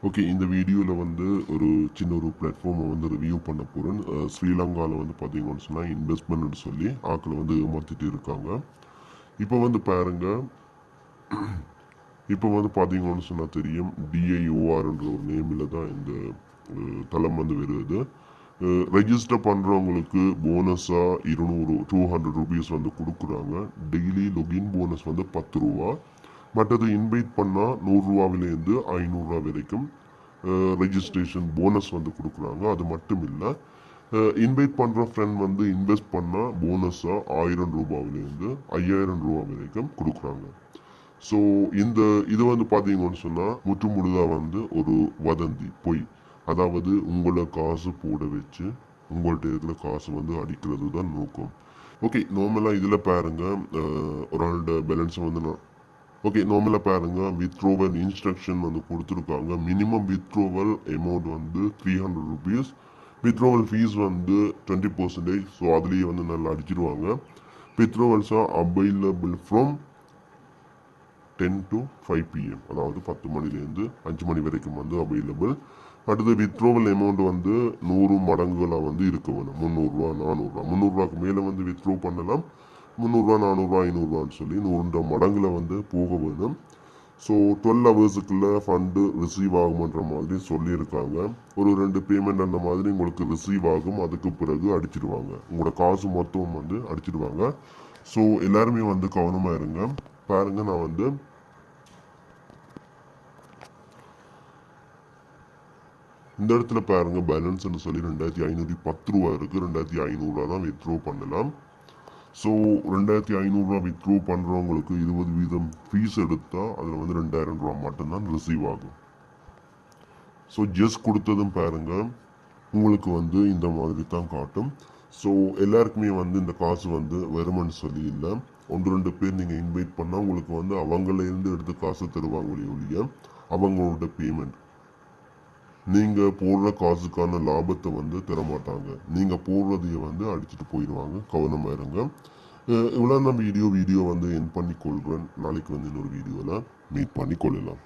Okay, இந்த வீடியோவில் வந்து ஒரு சின்ன ஒரு பிளாட்ஃபார்மை வந்து ரிவ்யூ பண்ண போகிறேன். ஸ்ரீலங்காவில் வந்து பார்த்தீங்கன்னு சொன்னால் இன்வெஸ்ட்மெண்ட்னு சொல்லி ஆக்களை வந்து ஏமாற்றிட்டு இருக்காங்க. இப்போ வந்து பாருங்க, இப்போ வந்து பார்த்தீங்கன்னு சொன்னால் தெரியும், டிஐஓஆர்ன்ற ஒரு நேமில் தான் இந்த தளம் வந்து வருது. ரெஜிஸ்டர் பண்ணுறவங்களுக்கு போனஸாக 200 ருபீஸ் வந்து கொடுக்குறாங்க. டெய்லி லொகின் போனஸ் வந்து 10 ரூபா. மற்றது இன்வைட் பண்ணால் 100 ரூபாவிலேருந்து 500 ரூபா வரைக்கும் ரெஜிஸ்ட்ரேஷன் போனஸ் வந்து கொடுக்குறாங்க. அது மட்டும் இல்லை, இன்வைட் பண்ணுற ஃப்ரெண்ட் வந்து இன்வெஸ்ட் பண்ணால் போனஸாக 1000 ரூபாவிலேருந்து 5000 ரூபா வரைக்கும் கொடுக்குறாங்க. ஸோ இது வந்து பார்த்தீங்கன்னு சொன்னால் முற்றுமுழுதாக வந்து ஒரு வதந்தி, பொய். அதாவது உங்களை காசு போட வச்சு உங்கள்கிட்ட இருக்கிற காசு வந்து அடிக்கிறது தான் நோக்கம். ஓகே, நார்மலாக இதில் பாருங்க, ஒரு ஆளோட பேலன்ஸை வந்து நார்மலாக பாருங்க, வித்ரோவல் இன்ஸ்ட்ரக்ஷன் வந்து கொடுத்துருக்காங்க. மினிமம் வித்ரோவல் அமௌண்ட் வந்து 300 ருபீஸ். வித்ரோவல் ஃபீஸ் வந்து 20%. ஸோ அதுலேயே வந்து நல்லா அடிச்சிடுவாங்க. வித்ரோவல்ஸ் are available from 10 to 5 PM, அதாவது 10 மணிலேருந்து 5 மணி வரைக்கும் வந்து அவைலபிள். அடுத்து வித்ரோவல் அமௌண்ட் வந்து 100 மடங்குகளாக வந்து இருக்க வேணும். 300 ரூபா, 400 ரூபா. 300 ரூபாய்க்கு மேலே வந்து வித்ரோ பண்ணலாம். 300 ரூபா, 400 ரூபா, 500 ரூபான்னு சொல்லி 100 மடங்குல வந்து போக வேணும். ஸோ 12 ஹவர்ஸுக்குள்ள ஃபண்டு ரிசீவ் ஆகுமன்ற மாதிரி சொல்லியிருக்காங்க. ஒரு 2 பேமெண்ட் அந்த மாதிரி உங்களுக்கு ரிசீவ் ஆகும். அதுக்கு பிறகு அடிச்சிடுவாங்க, உங்களோட காசு மொத்தம் வந்து அடிச்சிடுவாங்க. ஸோ எல்லாருமே வந்து கவனமாக இருங்க. பாருங்க, நான் வந்து இந்த இடத்துல பாருங்க, பேலன்ஸ்ன்னு சொல்லி 2510 ரூபா இருக்குது. 2500 ரூபா தான் வித்ரோ பண்ணலாம். ஸோ 2500 ரூபா வித்ரோ பண்ணுறவங்களுக்கு 20% ஃபீஸ் எடுத்தால் அதில் வந்து 2000 ரூபா மட்டும்தான் ரிசீவ் ஆகும். ஸோ ஜஸ்ட் கொடுத்ததும் பாருங்க, உங்களுக்கு வந்து இந்த மாதிரி தான் காட்டும். ஸோ எல்லாருக்குமே வந்து இந்த காசு வந்து வருமானு சொல்லி இல்லை. 1-2 பேர் நீங்கள் இன்வைட் பண்ணால் உங்களுக்கு வந்து அவங்களேருந்து எடுத்து காசு தருவாங்க ஒழிய அவங்களோட பேமெண்ட், நீங்கள் போடுற காசுக்கான லாபத்தை வந்து தரமாட்டாங்க. நீங்கள் போடுறதையே வந்து அடிச்சுட்டு போயிடுவாங்க. கவனமாக இருங்க. இவ்வளோ நான் வீடியோ வந்து என் பண்ணி கொள்கிறேன். நாளைக்கு வந்து இன்னொரு வீடியோவில் மீட் பண்ணி கொள்ளலாம்.